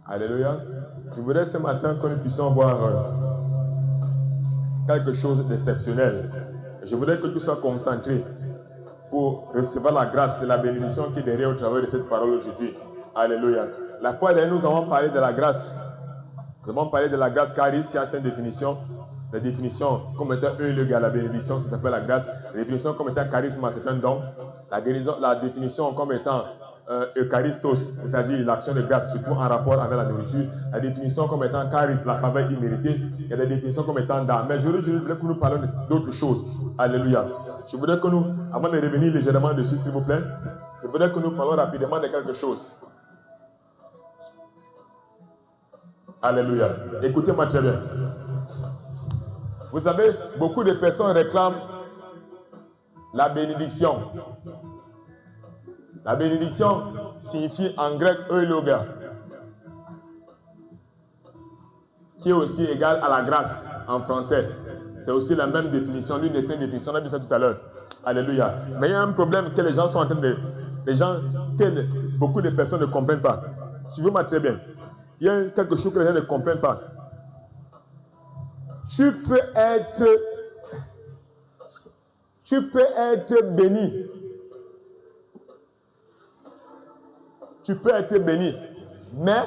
Alléluia. Je voudrais ce matin que nous puissions voir quelque chose d'exceptionnel. Je voudrais que tu sois concentré pour recevoir la grâce et la bénédiction qui est derrière au travers de cette parole aujourd'hui. Alléluia. La fois dernière, nous avons parlé de la grâce. Nous avons parlé de la grâce charis qui a une définition. La définition comme étant la bénédiction, ça s'appelle la grâce. La définition comme étant charisme, c'est un don. La définition comme étant eucharistos, c'est-à-dire l'action de grâce, surtout en rapport avec la nourriture. La définition comme étant charis, la faveur imméritée. Il y a des définitions comme étant dame. Mais je voudrais que nous parlions d'autres choses. Alléluia. Je voudrais que nous, avant de revenir légèrement dessus, s'il vous plaît, je voudrais que nous parlions rapidement de quelque chose. Alléluia. Écoutez-moi très bien. Vous savez, beaucoup de personnes réclament la bénédiction. La bénédiction signifie en grec eulogia, qui est aussi égal à la grâce en français. C'est aussi la même définition, l'une des 5 définitions, on a vu ça tout à l'heure. Alléluia. Mais il y a un problème que les gens sont en train de... beaucoup de personnes ne comprennent pas. Suivez-moi très bien. Il y a quelque chose que les gens ne comprennent pas. Tu peux être béni. Tu peux être béni. Mais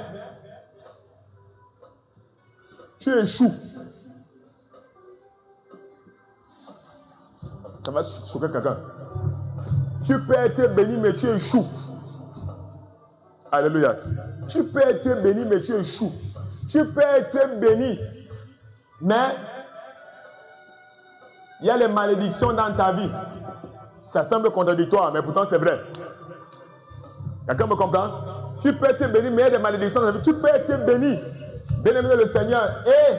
tu échoues. Ça va choquer quelqu'un. Tu peux être béni, mais tu échoues. Alléluia. Tu peux être béni, mais tu échoues. Tu peux être béni, mais il y a les malédictions dans ta vie. Ça semble contradictoire, mais pourtant c'est vrai. Quelqu'un me comprend? Tu peux être béni, mais il y a des malédictions dans ta vie. Tu peux être béni, bien-aimé le Seigneur, et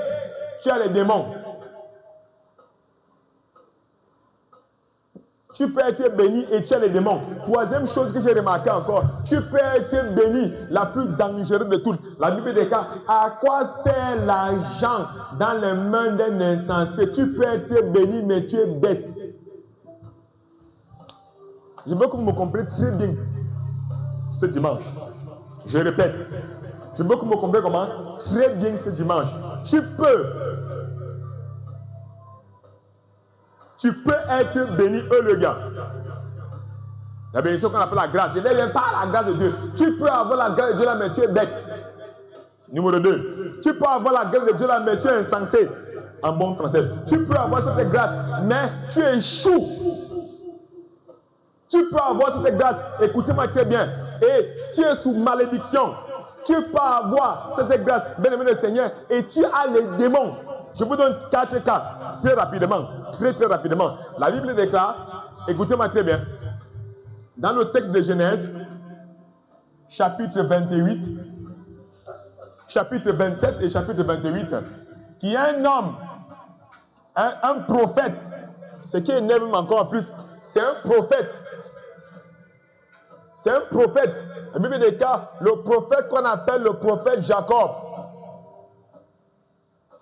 tu as les démons. Tu peux être béni et tu as les démons. Troisième chose que j'ai remarqué encore, tu peux être béni, la plus dangereuse de toutes. La Bible déclare, à quoi sert l'argent dans les mains d'un insensé? Tu peux être béni, mais tu es bête. Je veux que vous me compreniez très bien ce dimanche. Je répète, je veux que vous me compreniez comment? Très bien ce dimanche. Tu peux être béni, le gars. La bénédiction qu'on appelle la grâce. Je ne viens pas à la grâce de Dieu. Tu peux avoir la grâce de Dieu là, mais tu es bête. Numéro 2. Tu peux avoir la grâce de Dieu là, mais tu es insensé. En bon français. Tu peux avoir cette grâce, mais tu échoues. Tu peux avoir cette grâce, écoutez-moi très bien, et tu es sous malédiction. Tu peux avoir cette grâce, bien-aimé le Seigneur, et tu as les démons. Je vous donne 4 cas, très rapidement, très rapidement. La Bible déclare, écoutez-moi très bien, dans le texte de Genèse, chapitre 28, chapitre 27 et chapitre 28, qu'il y a un homme, un prophète, ce qui énerve encore plus, c'est un prophète. C'est un prophète. La Bible déclare le prophète qu'on appelle le prophète Jacob.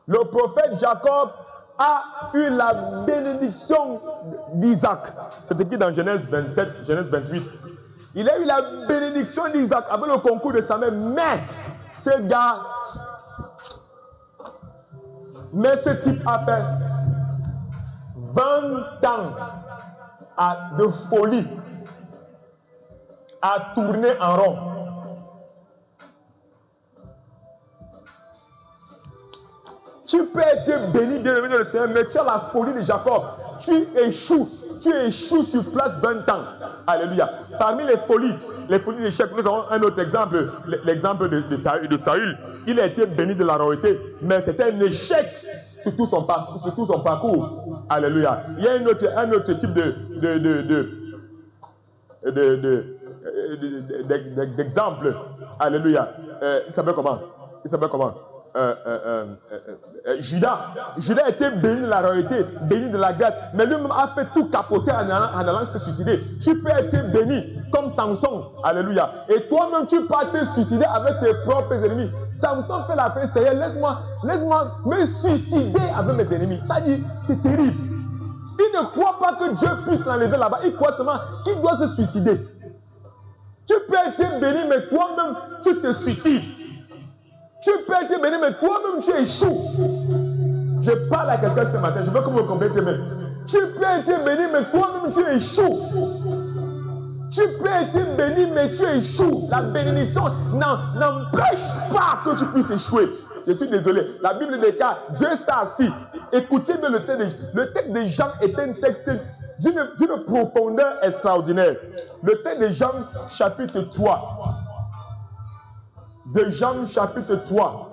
Le prophète Jacob a eu la bénédiction d'Isaac. C'est écrit dans Genèse 27, Genèse 28. Il a eu la bénédiction d'Isaac avec le concours de sa mère. Mais ce type a fait 20 ans de folie, à tourner en rond. Tu peux être béni, bien-aimé de le Seigneur, mais tu as la folie de Jacob. Tu échoues sur place 20 ans. Alléluia. Parmi les folies d'échec, nous avons un autre exemple, l'exemple de Saül. Il a été béni de la royauté, mais c'était un échec sur tout son parcours. Alléluia. Il y a un autre type d'exemple. Alléluia. Il s'appelle comment? Judas était béni de la royauté, béni de la grâce, mais lui-même a fait tout capoter en allant se suicider. Tu peux être béni comme Samson. Alléluia. Et toi-même, tu peux te suicider avec tes propres ennemis. Samson fait la paix, Seigneur, laisse-moi me suicider avec mes ennemis. Ça dit, c'est terrible. Il ne croit pas que Dieu puisse l'enlever là-bas. Il croit seulement qu'il doit se suicider. Tu peux être béni, mais toi-même, tu te suicides. Tu peux être béni, mais toi-même tu échoues. Je parle à quelqu'un ce matin, je veux que vous me compreniez bien. Tu peux être béni, mais toi-même tu échoues. Tu peux être béni, mais tu échoues. La bénédiction n'empêche pas que tu puisses échouer. Je suis désolé. La Bible déclare, Dieu s'est assis. Écoutez bien le texte. Le texte de Jean est un texte d'une profondeur extraordinaire. Le texte de Jean chapitre 3. De Jean chapitre 3.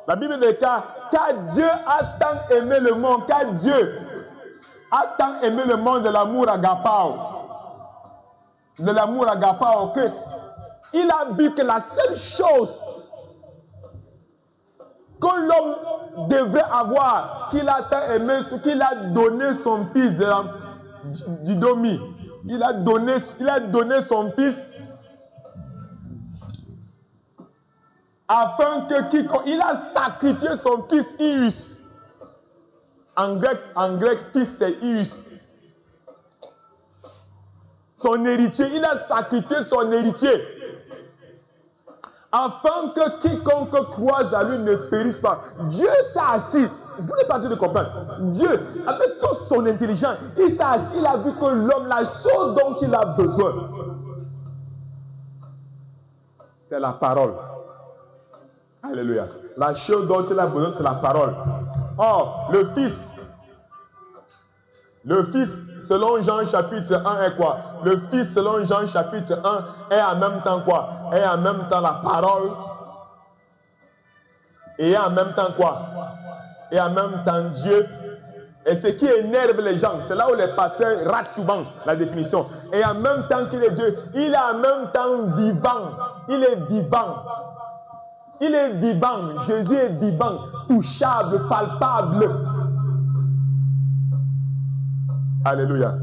La Bible déclare, car Dieu a tant aimé le monde, car Dieu a tant aimé le monde de l'amour agapao. De l'amour agapao, que il a vu que la seule chose que l'homme devrait avoir, qu'il a tant aimé, qu'il a donné son fils du domi. Il a donné son fils afin que quiconque, il a sacrifié son fils Ius. En grec, fils c'est Ius. Son héritier, il a sacrifié son héritier. Afin que quiconque croise à lui ne périsse pas. Dieu s'est assis. Vous n'êtes pas en train de comprendre. Dieu, avec toute son intelligence, il s'est assis, il a vu que l'homme, la chose dont il a besoin, c'est la parole. Alléluia. La chose dont il a besoin, c'est la parole. Or, le Fils, selon Jean chapitre 1 est quoi? Le Fils, selon Jean chapitre 1, est en même temps quoi? Est en même temps la parole. Et en même temps quoi? Et en même temps Dieu. Et ce qui énerve les gens, c'est là où les pasteurs ratent souvent la définition. Et en même temps qu'il est Dieu, il est en même temps vivant. Il est vivant. Il est vivant. Jésus est vivant, touchable, palpable. Alléluia.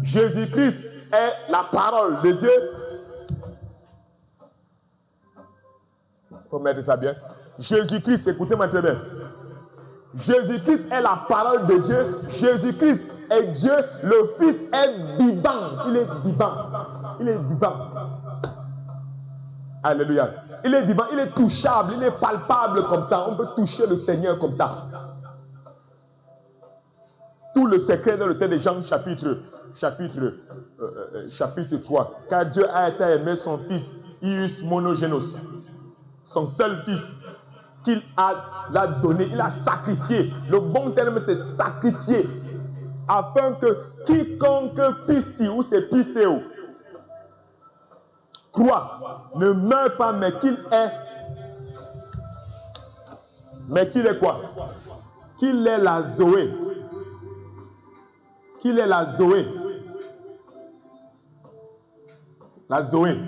Jésus-Christ est la parole de Dieu. Il faut mettre ça bien. Jésus-Christ, écoutez-moi très bien. Jésus-Christ est la parole de Dieu. Jésus-Christ est Dieu. Le Fils est vivant. Il est vivant. Il est vivant. Alléluia. Il est vivant. Il est touchable. Il est palpable comme ça. On peut toucher le Seigneur comme ça. Tout le secret dans le texte de Jean chapitre 3. Car Dieu a été aimé son Fils, Ius monogénos, son seul Fils, qu'il l'a donné, il a sacrifié. Le bon terme c'est sacrifier, afin que quiconque pisti, ou c'est pistéo, croit, ne meurt pas, mais qu'il est. Mais qu'il est quoi? Qu'il est la Zoé. Qu'il est la Zoé. La Zoé.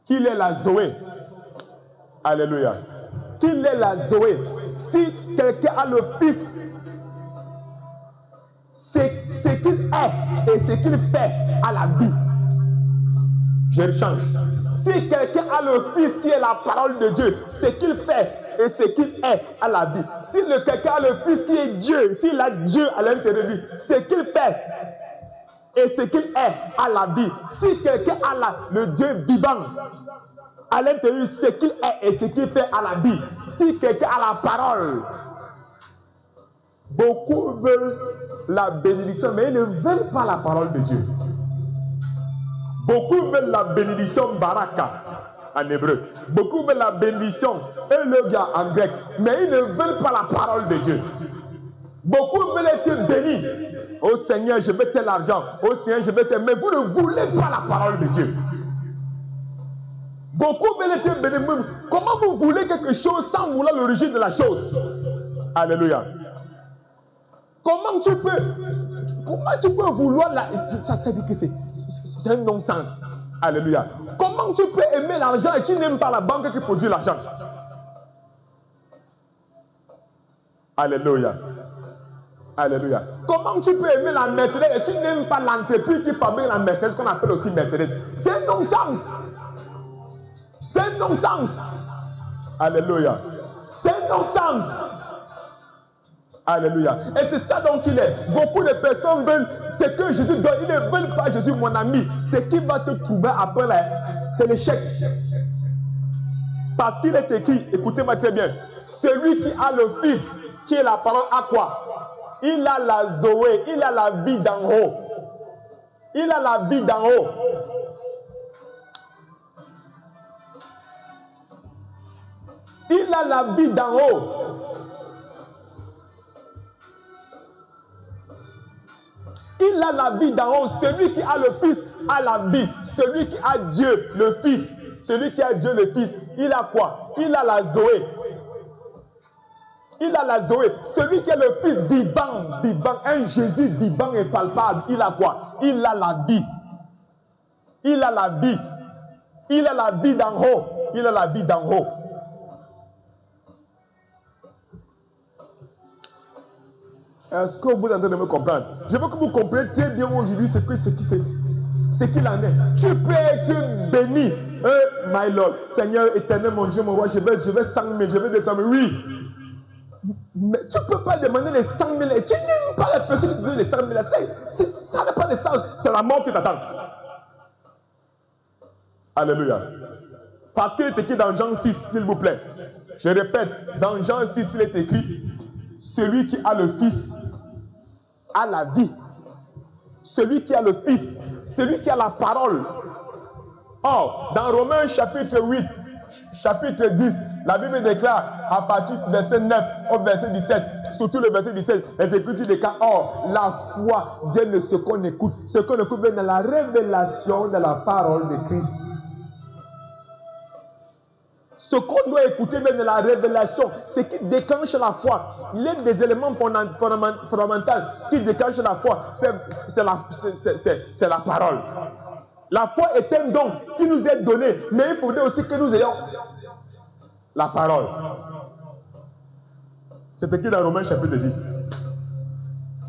Qu'il est la Zoé. Alléluia. Qu'il est la Zoé. Si quelqu'un a le Fils, c'est ce qu'il est et ce qu'il fait à la vie. Je change. Si quelqu'un a le Fils qui est la parole de Dieu, ce qu'il fait et ce qu'il est à la vie. Si quelqu'un a le Fils qui est Dieu, s'il a Dieu à l'intérieur de lui, ce qu'il fait et ce qu'il est à la vie. Si quelqu'un a le Dieu vivant à l'intérieur, ce qu'il est et ce qu'il fait à la vie. Si quelqu'un a la parole, beaucoup veulent la bénédiction, mais ils ne veulent pas la parole de Dieu. Beaucoup veulent la bénédiction baraka en hébreu. Beaucoup veulent la bénédiction eulogia en grec, mais ils ne veulent pas la parole de Dieu. Beaucoup veulent être bénis. Oh Seigneur, je veux tel argent. Oh Seigneur, je veux tel. Mais vous ne voulez pas la parole de Dieu. Beaucoup veulent être bénis. Comment vous voulez quelque chose sans vouloir l'origine de la chose? Alléluia. Comment tu peux vouloir la... Ça dit que c'est un non-sens. Alléluia. Comment tu peux aimer l'argent et tu n'aimes pas la banque qui produit l'argent? Alléluia. Alléluia. Comment tu peux aimer la Mercedes et tu n'aimes pas l'entreprise qui fabrique la Mercedes, qu'on appelle aussi Mercedes? C'est un non-sens. C'est un non-sens. Alléluia. C'est un non-sens. Alléluia. Et c'est ça donc qu'il est. Beaucoup de personnes veulent ce que Jésus donne. Ils ne veulent pas Jésus, mon ami. Ce qui va te trouver après, c'est l'échec. Parce qu'il est écrit, écoutez-moi très bien, celui qui a le Fils, qui est la parole, a quoi? Il a la Zoé, il a la vie d'en haut. Il a la vie d'en haut. Il a la vie d'en haut. Il a la vie d'en haut. Celui qui a le Fils a la vie. Celui qui a Dieu, le Fils, celui qui a Dieu, le Fils, il a quoi? Il a la Zoé. Il a la Zoé. Celui qui est le Fils vivant, un Jésus vivant et palpable, il a quoi? Il a la vie. Il a la vie. Il a la vie d'en haut. Il a la vie d'en haut. Est-ce que vous êtes en train de me comprendre? Je veux que vous compreniez très bien aujourd'hui ce qu'il en est. Tu peux être béni. My Lord, Seigneur éternel, mon Dieu, mon roi, je vais 100 000, je vais 200 000. Oui. Mais tu ne peux pas demander les 100 000. Tu n'aimes pas la personne qui te donne les 100 000. Ça n'a pas de sens. C'est la mort qui t'attend. Alléluia. Parce qu'il est écrit dans Jean 6, s'il vous plaît. Je répète, dans Jean 6, il est écrit, celui qui a le Fils a la vie. Celui qui a le Fils, celui qui a la parole. Or, dans Romains chapitre 8, chapitre 10, la Bible déclare à partir du verset 9 au verset 17, surtout le verset 17, les Écritures déclarent, or, la foi vient de ce qu'on écoute. Ce qu'on écoute vient de la révélation de la parole de Christ. Ce qu'on doit écouter vient de la révélation, ce qui déclenche la foi. L'un des éléments fondamentaux qui déclenche la foi, c'est la parole. La foi est un don qui nous est donné, mais il faudrait aussi que nous ayons la parole. C'est écrit dans Romains chapitre 10.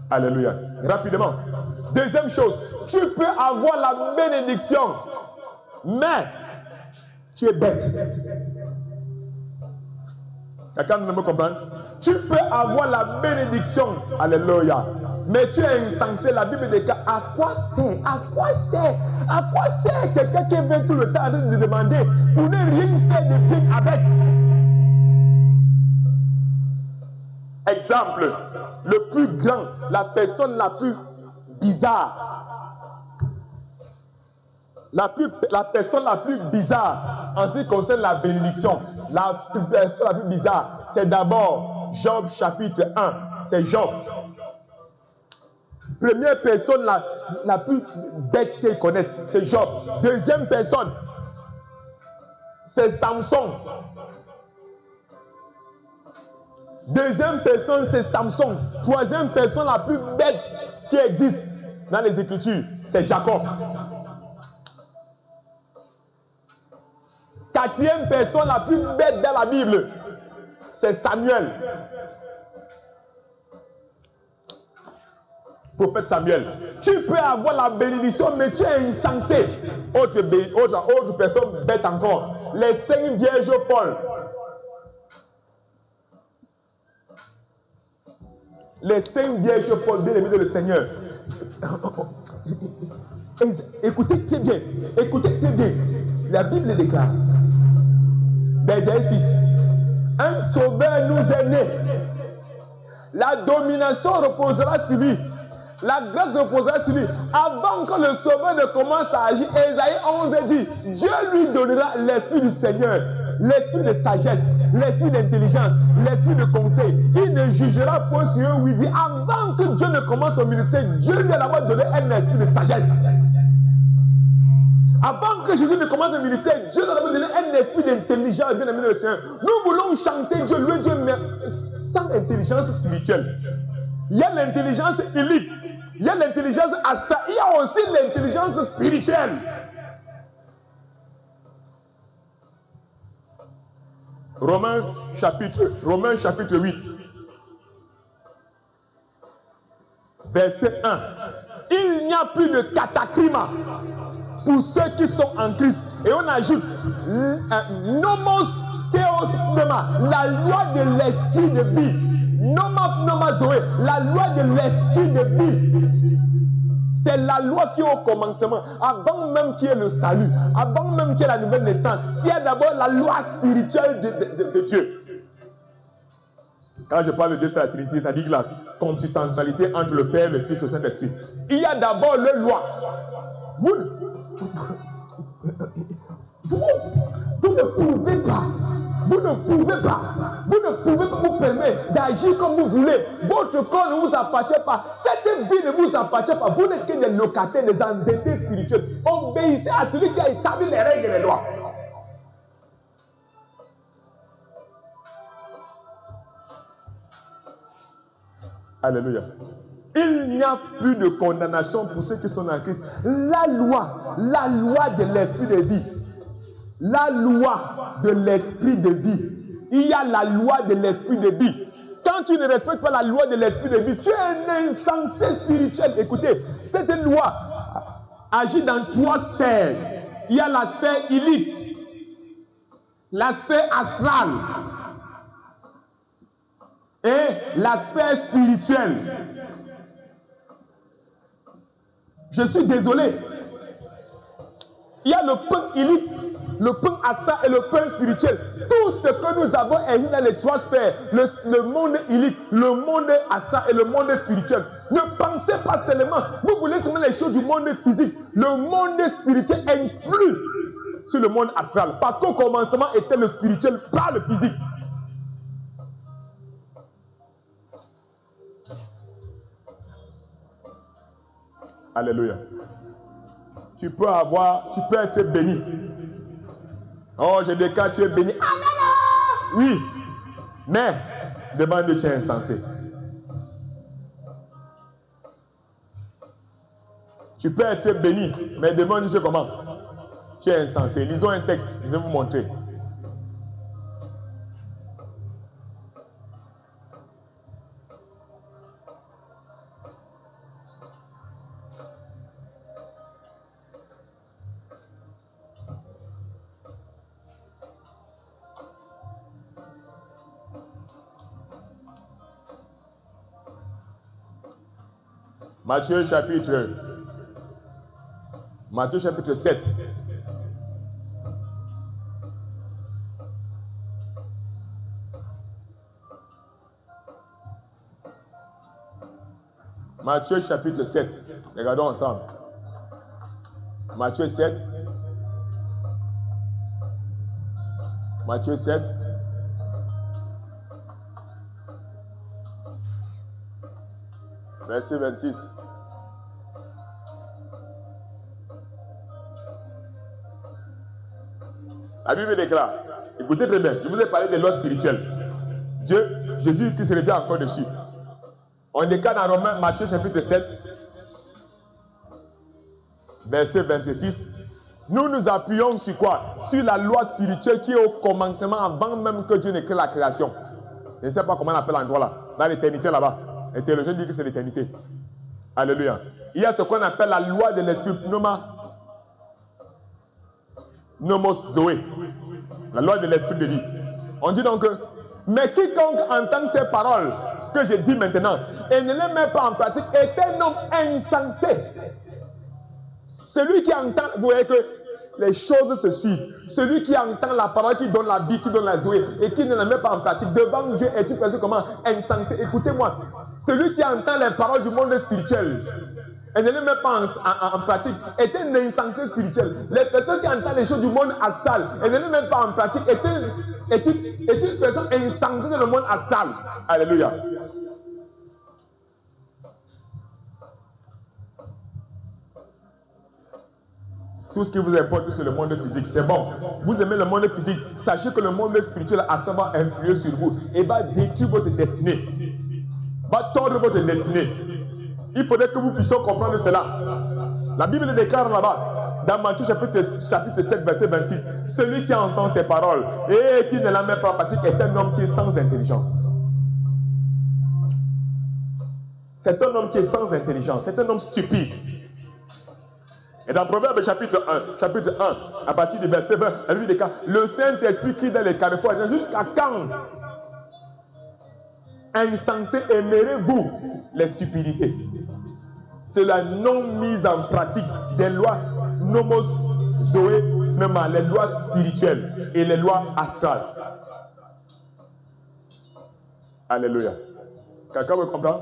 Alléluia. Rapidement. Deuxième chose, tu peux avoir la bénédiction, mais tu es bête. Quelqu'un ne me comprend? Tu peux avoir la bénédiction, alléluia, mais tu es insensé. La Bible dit à quoi sert? À quoi sert? À quoi sert quelqu'un qui vient tout le temps de demander pour ne rien faire de bien avec? Exemple, le plus grand, la personne la plus bizarre. La personne la plus bizarre en ce qui concerne la bénédiction, la personne la plus bizarre, c'est d'abord Job chapitre 1. C'est Job. Première personne la plus bête qu'ils connaissent, c'est Job. Deuxième personne, c'est Samson. Deuxième personne, c'est Samson. Troisième personne la plus bête qui existe dans les Écritures, c'est Jacob. Quatrième personne la plus bête dans la Bible, c'est Samuel. Prophète Samuel. Tu peux avoir la bénédiction, mais tu es insensé. Autre personne bête encore. Les 5 vierges folles. Les 5 vierges folles, bien aimées de le Seigneur. Écoutez très bien. Écoutez très bien. La Bible déclare. Verset 6. Un sauveur nous est né. La domination reposera sur lui. La grâce reposera sur lui. Avant que le sauveur ne commence à agir, Ésaïe 11 dit, Dieu lui donnera l'esprit du Seigneur, l'esprit de sagesse, l'esprit d'intelligence, l'esprit de conseil. Il ne jugera point sur eux, oui, dit, avant que Dieu ne commence son ministère, Dieu lui a d'abord donné un esprit de sagesse. Avant que Jésus ne commence le ministère, Dieu nous a donné un esprit d'intelligence, bien aimé le Seigneur. Nous voulons chanter Dieu, louer Dieu, mais sans intelligence spirituelle. Il y a l'intelligence illique, il y a l'intelligence abstraite, il y a aussi l'intelligence spirituelle. Romains chapitre 8, verset 1. Il n'y a plus de cataclysme pour ceux qui sont en Christ. Et on ajoute nomos theos pneuma, la loi de l'esprit de vie. Noma Zoé, la loi de l'esprit de vie. C'est la loi qui est au commencement, avant même qu'il y ait le salut, avant même qu'il y ait la nouvelle naissance. Il y a d'abord la loi spirituelle de Dieu. Quand je parle de Dieu, c'est la Trinité, c'est-à-dire la consubstantialité entre le Père, le Fils et le Saint-Esprit. Il y a d'abord la loi. Vous ne pouvez pas. Vous ne pouvez pas vous permettre d'agir comme vous voulez. Votre corps ne vous appartient pas. Cette vie ne vous appartient pas. Vous n'êtes que des locataires, des endettés spirituels. Obéissez à celui qui a établi les règles et les lois. Alléluia. Il n'y a plus de condamnation pour ceux qui sont en Christ. La loi de l'esprit de vie. La loi de l'esprit de vie. Il y a la loi de l'esprit de vie. Quand tu ne respectes pas la loi de l'esprit de vie, tu es un insensé spirituel. Écoutez, cette loi agit dans 3 sphères. Il y a la sphère illique, la sphère astrale et la sphère spirituelle. Je suis désolé. Il y a le pain illique, le pain astral et le pain spirituel. Tout ce que nous avons est dans les 3 sphères. Le monde illique, le monde astral et le monde spirituel. Ne pensez pas seulement, vous voulez seulement les choses du monde physique. Le monde spirituel influe sur le monde astral. Parce qu'au commencement était le spirituel, pas le physique. Alléluia. Tu peux être béni. Oh, je déclare, tu es béni. Amen. Oui, mais devant Dieu, tu es insensé. Tu peux être béni, mais devant Dieu, comment? Tu es insensé. Lisons un texte, je vais vous montrer. Matthieu chapitre 7. Matthieu chapitre 7. Regardons ensemble. Matthieu 7. Matthieu 7. Verset 26. La Bible déclare, écoutez très bien, je vous ai parlé de loi spirituelle. Jésus qui se revient encore dessus. On déclare dans Romains, Matthieu chapitre 7, verset 26. Nous nous appuyons sur quoi? Sur la loi spirituelle qui est au commencement avant même que Dieu n'ait créé la création. Je ne sais pas comment on appelle l'endroit là, dans l'éternité là-bas. Les théologiens disent que c'est l'éternité. Alléluia. Il y a ce qu'on appelle la loi de l'esprit, nomos zoé. La loi de l'esprit de vie. On dit donc que, mais quiconque entend ces paroles que je dis maintenant et ne les met pas en pratique est un homme insensé. Celui qui entend, vous voyez que les choses se suivent. Celui qui entend la parole, qui donne la vie, qui donne la zoé et qui ne la met pas en pratique, devant Dieu est une personne comment? Insensé. Écoutez-moi, celui qui entend les paroles du monde spirituel et ne les met pas en pratique est un insensé spirituel. Les personnes qui entendent les choses du monde astral et ne les mettent pas en pratique est une personne insensée dans le monde astral. Alléluia. Tout ce qui vous importe, c'est le monde physique. C'est bon. Vous aimez le monde physique. Sachez que le monde spirituel a savoir influer sur vous et va détruire votre destinée. Va tordre votre destinée. Il faudrait que vous puissiez comprendre cela. La Bible déclare là-bas, dans Matthieu chapitre 7, verset 26, celui qui entend ces paroles et qui ne la met pas en pratique est un homme qui est sans intelligence. C'est un homme qui est sans intelligence. C'est un homme stupide. Et dans Proverbe chapitre 1, à partir du verset 20, la Bible déclare, le Saint-Esprit crie dans les carrefours, jusqu'à quand, insensé, aimerez-vous les stupidités? C'est la non-mise en pratique des lois nomos zoé, même les lois spirituelles et les lois astrales. Alléluia. Quelqu'un me comprend?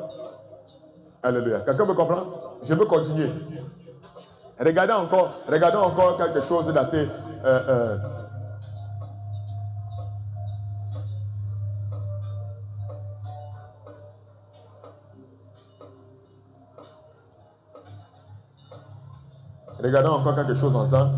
Alléluia. Quelqu'un me comprend? Je veux continuer. Regardons encore quelque chose d'assez... Regardons encore quelque chose ensemble.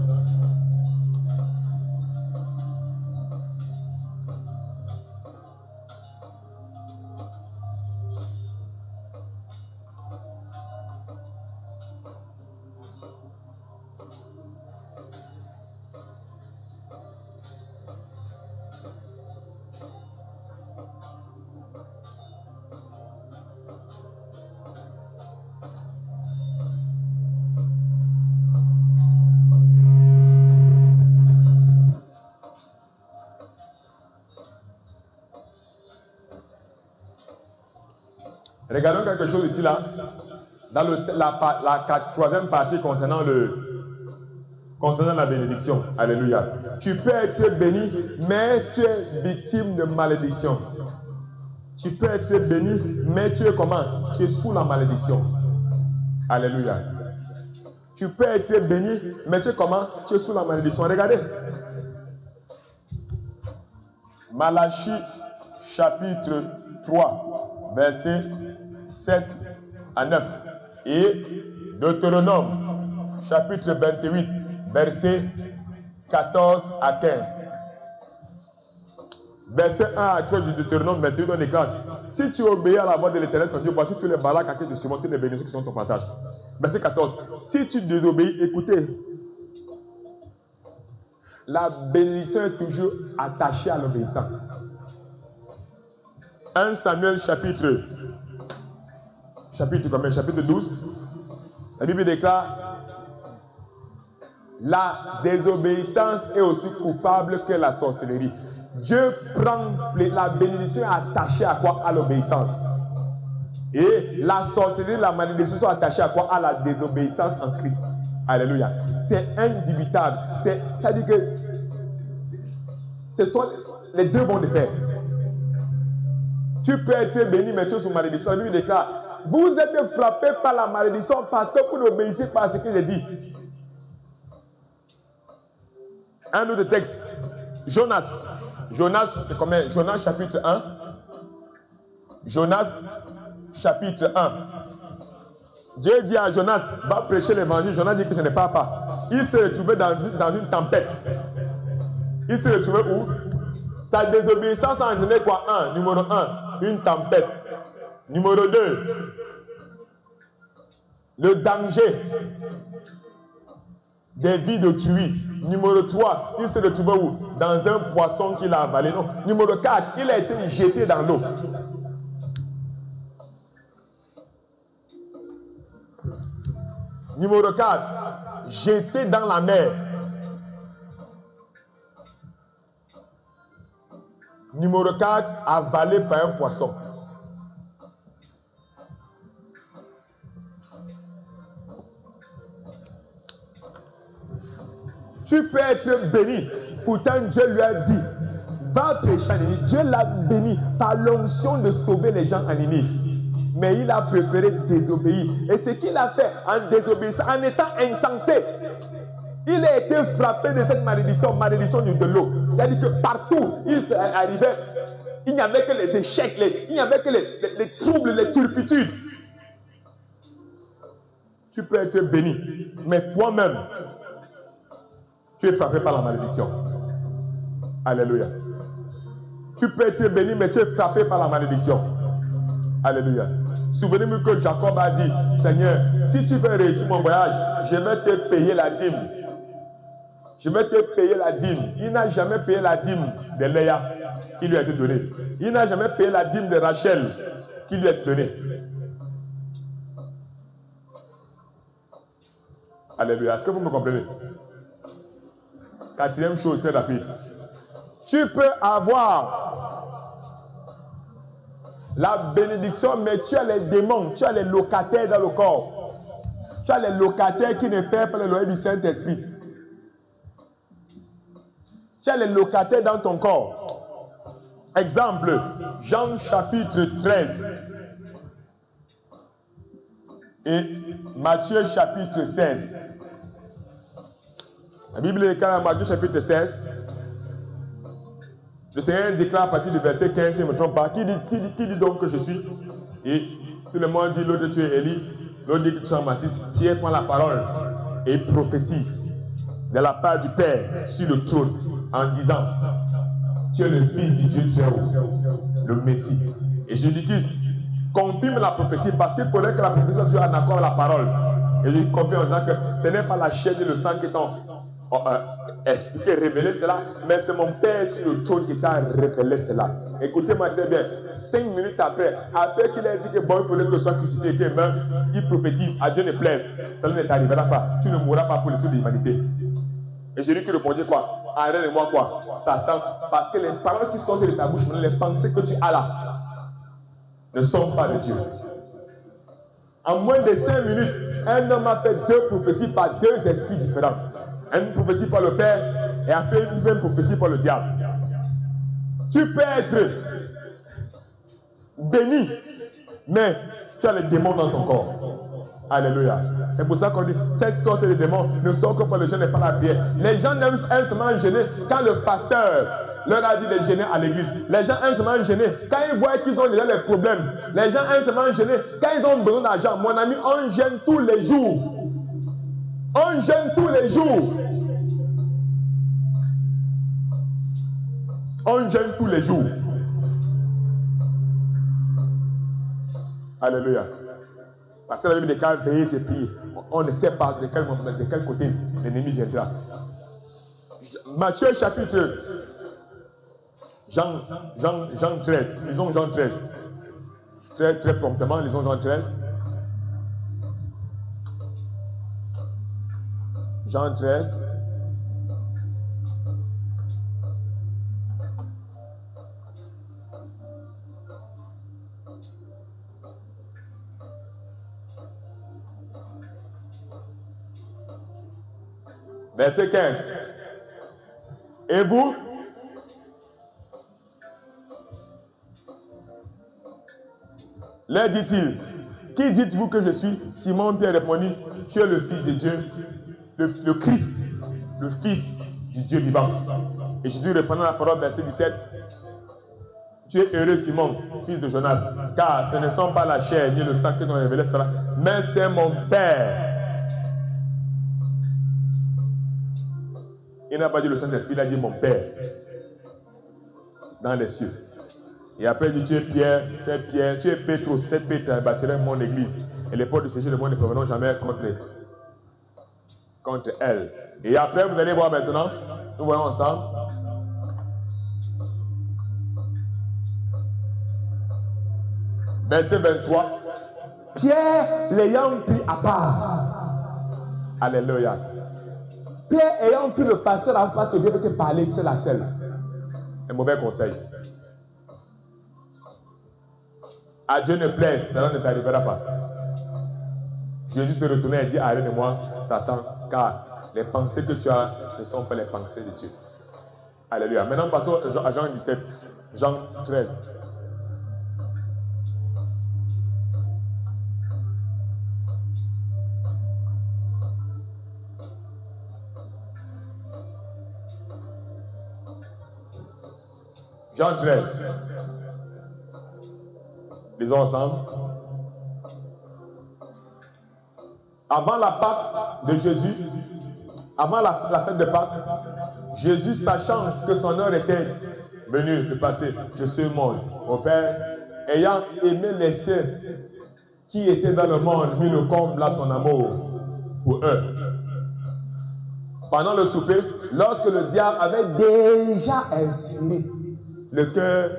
Regardons quelque chose ici, là, dans la troisième partie concernant la bénédiction. Alléluia. Tu peux être béni, mais tu es victime de malédiction. Tu peux être béni, mais tu es comment? Tu es sous la malédiction. Alléluia. Tu peux être béni, mais tu es comment? Tu es sous la malédiction. Regardez. Malachie, chapitre 3, verset 7 à 9. Et Deutéronome, chapitre 28, verset 14 à 15. Verset 1 à 3 du Deutéronome 28 dans les cadres. Si tu obéis à la voix de l'Éternel ton Dieu, voici tous les balaks à qui te surmontent les bénédictions qui sont ton partage. Verset 14. Si tu désobéis, écoutez, la bénédiction est toujours attachée à l'obéissance. 1 Samuel chapitre combien? Chapitre 12. La Bible déclare: la désobéissance est aussi coupable que la sorcellerie. Dieu prend la bénédiction attachée à quoi? À l'obéissance. Et la sorcellerie, la malédiction sont attachées à quoi? À la désobéissance en Christ. Alléluia. C'est indubitable. C'est-à-dire que les deux vont de pair. Tu peux être béni, mais tu es sous malédiction. Lui déclare: vous êtes frappé par la malédiction parce que vous n'obéissez pas à ce que j'ai dit. Un autre texte. Jonas, c'est combien? Jonas chapitre 1. Jonas chapitre 1. Dieu dit à Jonas: va prêcher l'évangile. Jonas dit que je n'ai pas. Il s'est retrouvé dans une tempête. Il s'est retrouvé où? Sa désobéissance a entraîné quoi? Numéro 1, une tempête. Numéro 2, le danger des vies d'autrui. Numéro 3, il s'est retrouvé où? Dans un poisson qu'il a avalé. Non. Numéro 4, il a été jeté dans l'eau. Numéro 4, jeté dans la mer. Numéro 4, avalé par un poisson. Tu peux être béni. Pourtant, Dieu lui a dit: va prêcher en Ninive. Dieu l'a béni par l'onction de sauver les gens en Ninive. Mais il a préféré désobéir. Et ce qu'il a fait en désobéissant, en étant insensé, il a été frappé de cette malédiction de l'eau. C'est-à-dire que partout, il arrivait, il n'y avait que les échecs, il n'y avait que les troubles, les turpitudes. Tu peux être béni, mais toi-même, tu es frappé par la malédiction. Alléluia. Tu peux être béni, mais tu es frappé par la malédiction. Alléluia. Souvenez-vous que Jacob a dit: Seigneur, si tu veux réussir mon voyage, je vais te payer la dîme. Je vais te payer la dîme. Il n'a jamais payé la dîme de Léa qui lui a été donnée. Il n'a jamais payé la dîme de Rachel qui lui a été donnée. Alléluia. Est-ce que vous me comprenez? Quatrième chose, très rapide. Tu peux avoir la bénédiction, mais tu as les démons, tu as les locataires dans le corps. Tu as les locataires qui ne paient pas le loyer du Saint-Esprit. Tu as les locataires dans ton corps. Exemple, Jean chapitre 13 et Matthieu chapitre 16. La Bible est quand Matthieu chapitre 16. Le Seigneur déclare à partir du verset 15, il ne me trompe pas, qui dit donc que je suis? Et tout le monde dit, l'autre tu es Élie, l'autre dit que tu es Jean-Baptiste. Pierre prend la parole et prophétise de la part du Père sur le trône en disant, tu es le Fils du Dieu très haut, le Messie. Et Jésus-Christ confirme la prophétie parce qu'il faudrait que la prophétie soit en accord avec la parole. Et il confirme en disant que ce n'est pas la chair et le sang qui t'ont expliqué, révélé cela, mais c'est mon Père sur le trône qui t'a révélé cela. Écoutez-moi très bien. 5 minutes après qu'il ait dit que bon, il fallait que je sois crucifié et qu'il meure, il prophétise, à Dieu ne plaise, cela ne t'arrivera pas. Tu ne mourras pas pour le tout de l'humanité. Et Jésus qui répondait quoi? Arrête de moi quoi? Satan. Parce que les paroles qui sortent de ta bouche, les pensées que tu as là, ne sont pas de Dieu. En moins de 5 minutes, un homme a fait 2 prophéties par 2 esprits différents. Une prophétie par le Père et après une prophétie par le diable. Tu peux être béni, mais tu as les démons dans ton corps. Alléluia. C'est pour ça qu'on dit, cette sorte de démons ne sont que par le jeûne et par la prière. Les gens aiment seulement gêner quand le pasteur leur a dit de gêner à l'église. Les gens aiment seulement gêner quand ils voient qu'ils ont déjà des problèmes. Les gens aiment seulement gêner quand ils ont besoin d'argent. Mon ami, on gêne tous les jours. On gêne tous les jours. On gêne tous les jours. Alléluia. Parce que la Bible déclare veiller et prier. On ne sait pas de quel côté l'ennemi viendra. Matthieu chapitre Jean 13. Lisons Jean 13. Très promptement, lisons Jean 13. Jean 13. Verset 15. Et vous, leur dit-il, qui dites-vous que je suis? Simon Pierre répondit, tu es le Fils de Dieu, le Christ, le Fils du Dieu vivant. Et Jésus reprenant la parole, verset 17, tu es heureux Simon, fils de Jonas, car ce ne sont pas la chair ni le sang qui t'ont révélé cela, mais c'est mon Père. Il n'a pas dit le Saint-Esprit, il a dit mon Père dans les cieux. Et après il dit tu es Pierre, c'est Pierre, tu es Pétros, c'est Pétre, bâtirai mon église. Et les portes de ce jeu de monde ne prévaudront jamais contre elle. Et après vous allez voir maintenant, nous voyons ensemble. Verset 23. Pierre l'ayant pris à part. Alléluia. Pierre ayant pris le pasteur en face de Dieu pour te parler seul à seul. Un mauvais conseil. À Dieu ne plaise, cela ne t'arrivera pas. Jésus se retournait et dit, arrête de moi, Satan, car les pensées que tu as ne sont pas les pensées de Dieu. Alléluia. Maintenant passons à Jean 17, Jean 13. Jean 13. Lisons ensemble. Avant la Pâque de Jésus, avant la fête de Pâques, Jésus, sachant que son heure était venue de passer de ce monde au Père, ayant aimé les siens qui étaient dans le monde, mit le comble à son amour pour eux. Pendant le souper, lorsque le diable avait déjà inspiré le cœur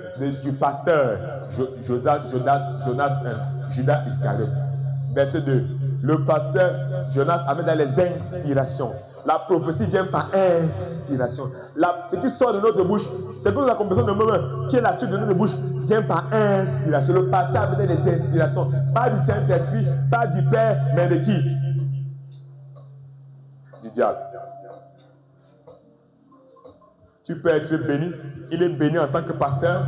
du pasteur Judas Iscariote. Verset 2. Le pasteur Jonas avait dans les inspirations. La prophétie vient par inspiration. Ce qui sort de notre bouche, c'est que la composition de moment qui est la suite de notre bouche vient par inspiration. Le pasteur avait des inspirations, pas du Saint-Esprit, pas du Père, mais de qui? diable. Tu peux être béni. Il est béni en tant que pasteur.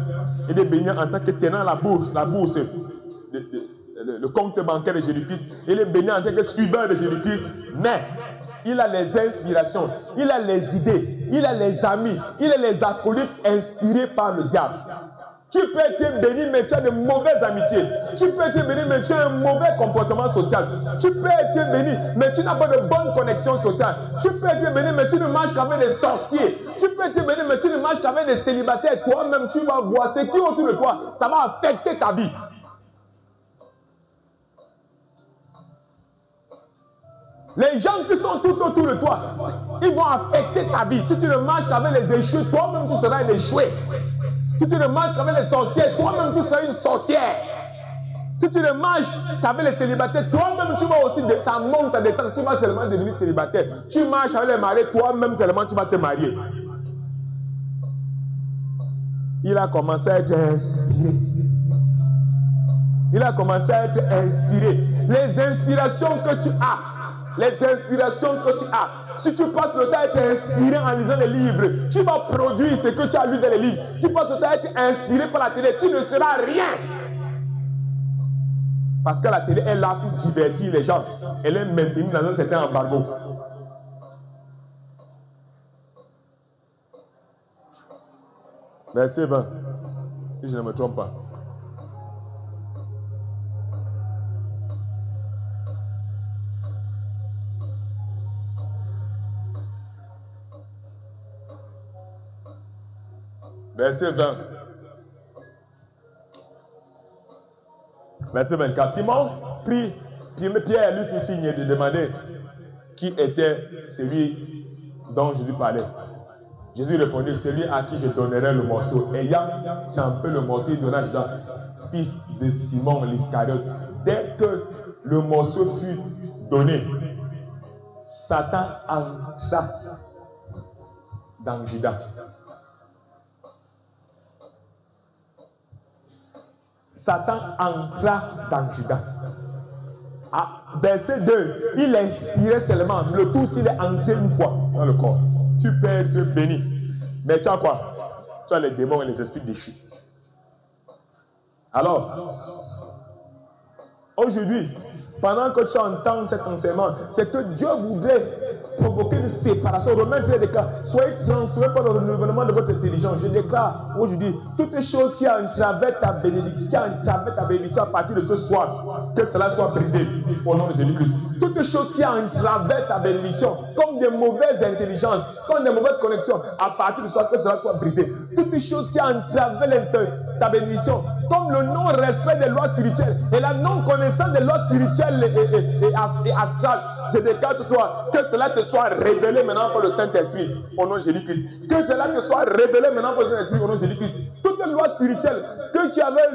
Il est béni en tant que tenant la bourse, le compte bancaire de Jésus-Christ. Il est béni en tant que suiveur de Jésus-Christ. Mais il a les inspirations, il a les idées, il a les amis, il a les acolytes inspirés par le diable. Tu peux être béni, mais tu as de mauvaises amitiés. Tu peux être béni, mais tu as un mauvais comportement social. Tu peux être béni, mais tu n'as pas de bonne connexion sociale. Tu peux être béni, mais tu ne marches qu'avec des sorciers. Tu peux être béni, mais tu ne marches qu'avec des célibataires. Toi-même, tu vas voir ce qui est autour de toi. Ça va affecter ta vie. Les gens qui sont tout autour de toi, ils vont affecter ta vie. Si tu ne marches qu'avec les échoués, toi-même, tu seras un échoué. Si tu ne marches qu'avec les sorcières, toi-même tu seras une sorcière. Si tu ne marches qu'avec les célibataires, toi-même tu vas aussi, ça monte, ça descend, tu vas seulement devenir célibataire. Tu marches avec les mariés, toi-même seulement tu vas te marier. Il a commencé à être inspiré. Il a commencé à être inspiré. Les inspirations que tu as, si tu passes le temps à être inspiré en lisant les livres, tu vas produire ce que tu as lu dans les livres. Tu passes le temps à être inspiré par la télé, tu ne seras rien. Parce que la télé est là pour divertir les gens. Elle est maintenue dans un certain embargo. Verset 20, si je ne me trompe pas. Verset 20. Verset 24. Simon prit, Pierre lui fit signe de demander qui était celui dont Jésus parlait. Jésus répondit, celui à qui je donnerai le morceau. Ayant trempé le morceau, il donna Judas, fils de Simon l'Iscariote. Dès que le morceau fut donné, Satan entra dans Judas. Satan entra dans Judas. Verset 2, il inspirait seulement. Le tout, s'il est entré une fois dans le corps. Tu peux être béni. Mais tu as quoi? Tu as les démons et les esprits déchus. Alors, aujourd'hui, pendant que tu entends cet enseignement, c'est que Dieu voudrait provoquer une séparation. Romains des cas, soyez transformés par le renouvellement de votre intelligence. Je déclare aujourd'hui, toutes les choses qui entravent ta bénédiction, à partir de ce soir, que cela soit brisé au nom de Jésus-Christ. Toutes les choses qui entravent ta bénédiction, comme des mauvaises intelligences, comme des mauvaises connexions, à partir de ce soir, que cela soit brisé. Toutes les choses qui entravent ta bénédiction, comme le non-respect des lois spirituelles et la non-connaissance des lois spirituelles et astrales. Je déclare ce soir que cela te soit révélé maintenant par le Saint-Esprit au nom de Jésus-Christ. Que cela te soit révélé maintenant par le Saint-Esprit au nom de Jésus-Christ. Toutes les lois spirituelles que tu avais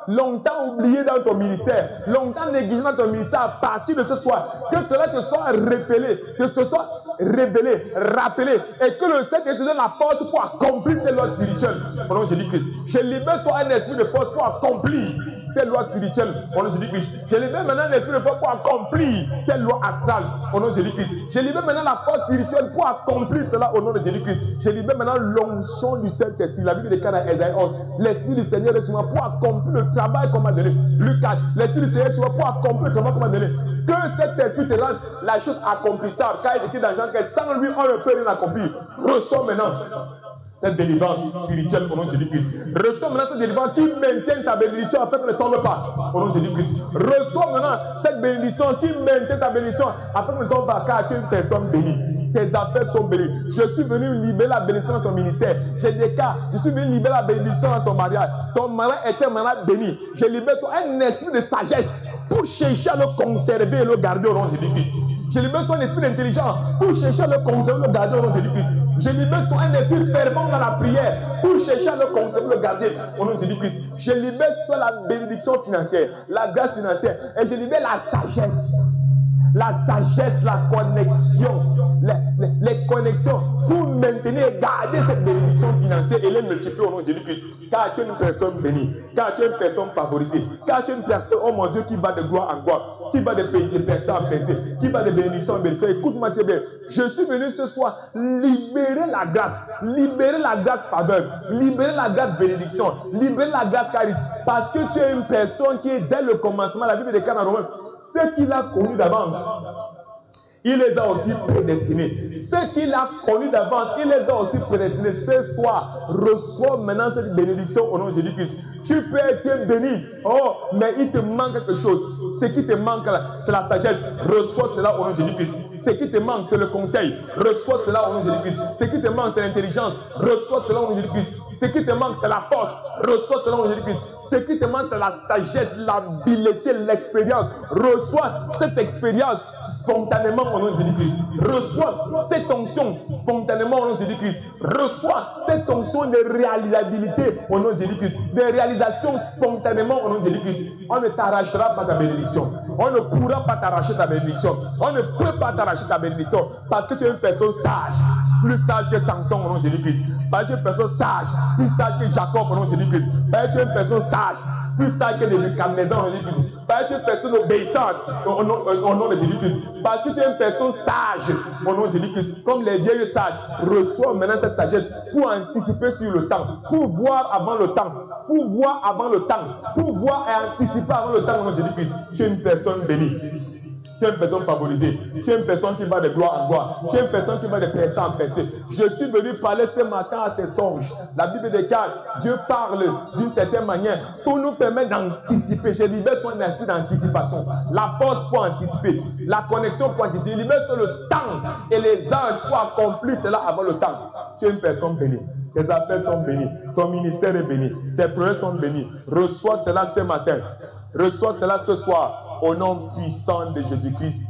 longtemps oubliées dans ton ministère, longtemps négligées dans ton ministère, à partir de ce soir, que cela te soit révélé, rappelé, et que le Saint-Esprit te donne la force pour accomplir ces lois spirituelles au nom de Jésus-Christ. Je libère toi un esprit de force pour accomplir ces lois spirituelles au nom de Jésus-Christ. Je libère maintenant un esprit de force pour accomplir ces lois astrales au nom de Jésus-Christ. Je libère maintenant la force spirituelle pour accomplir cela au nom de Jésus-Christ. Je libère maintenant l'onction du Saint-Esprit. La Bible déclare dans Ésaïe 11, l'Esprit du Seigneur est sur moi pour accomplir le travail qu'on m'a donné. Luc 4, l'Esprit du Seigneur est sur moi pour accomplir le travail qu'on m'a donné. Que cet esprit te rende la chose accomplissable. Car il est écrit dans Jean que sans lui, on ne peut rien accomplir. Reçois maintenant cette délivrance spirituelle au nom de Jésus-Christ. Reçois maintenant cette délivrance qui maintient ta bénédiction afin qu'elle ne tombe pas au nom de Jésus-Christ. Reçois maintenant cette bénédiction qui maintient ta bénédiction afin qu'elle ne tombe pas, car tu es une personne bénie. Tes affaires sont bénies. Je suis venu libérer la bénédiction dans ton ministère. Je déclare, je suis venu libérer la bénédiction dans ton mariage. Ton mariage était maintenant béni. Je libère toi un esprit de sagesse pour chercher à le conserver et le garder au nom de Jésus-Christ. Je libère toi un esprit d'intelligence pour chercher à le conserver et le garder au nom de Jésus-Christ. Je libère toi un esprit fervent dans la prière pour chercher à le conserver et le garder au nom de Jésus-Christ. Je libère toi la bénédiction financière, la grâce financière, et je libère la sagesse. La sagesse, la connexion, les connexions pour maintenir et garder cette bénédiction financière et les multiplier au nom de Jésus-Christ. Car tu es une personne bénie, car tu es une personne favorisée, car tu es une personne, oh mon Dieu, qui va de gloire en gloire. qui va de personnes en percée, qui va de bénédiction en bénédiction. Écoute-moi très bien. Je suis venu ce soir libérer la grâce faveur, libérer la grâce bénédiction, libérer la grâce charisme. Parce que tu es une personne qui est dès le commencement, la Bible déclare en Romains, ce qu'il a connu d'avance, il les a aussi prédestinés. Ce qu'il a connu d'avance, il les a aussi prédestinés. Ce soir, reçois maintenant cette bénédiction au nom de Jésus-Christ. Tu peux être béni. Oh, mais il te manque quelque chose. Ce qui te manque là, c'est la sagesse. Reçois cela au nom de Jésus-Christ. Ce qui te manque, c'est le conseil. Reçois cela au nom de Jésus-Christ. Ce qui te manque, c'est l'intelligence. Reçois cela au nom de Jésus-Christ. Ce qui te manque, c'est la force. Reçois cela au nom de Jésus-Christ. Ce qui te manque, c'est la sagesse, l'habileté, l'expérience. Reçois cette expérience spontanément au nom de Jésus-Christ. Reçois cette onction spontanément au nom de Jésus-Christ. Reçois cette onction de réalisabilité au nom de Jésus-Christ. De réalisation spontanément au nom de Jésus-Christ. On ne t'arrachera pas ta bénédiction. On ne pourra pas t'arracher ta bénédiction. On ne peut pas t'arracher ta bénédiction parce que tu es une personne sage. Plus sage que Samson au nom de Jésus-Christ. Parce que tu es une personne sage. Plus sage que Jacob au nom de Jésus-Christ. Parce que tu es une personne sage. Plus sage que Nebuchadnezzar au nom de Jésus-Christ. Parce que tu es une personne obéissante au nom de Jésus-Christ. Parce que tu es une personne sage au nom de Jésus-Christ. Comme les vieilles sages. Reçois maintenant cette sagesse pour anticiper sur le temps. Pour voir avant le temps. Pour voir avant le temps. Pour voir et anticiper avant le temps au nom de Jésus-Christ. Tu es une personne bénie. Tu es une personne favorisée. Tu es une personne qui va de gloire en gloire. Tu es une personne qui va de percée en percée. Je suis venu parler ce matin à tes songes. La Bible déclare, Dieu parle d'une certaine manière pour nous permettre d'anticiper. Je libère ton esprit d'anticipation. La force pour anticiper. La connexion pour anticiper. Je libère sur le temps et les anges pour accomplir cela avant le temps. Tu es une personne bénie. Tes affaires sont bénies. Ton ministère est béni. Tes projets sont bénis. Reçois cela ce matin. Reçois cela ce soir. Au nom puissant de Jésus-Christ,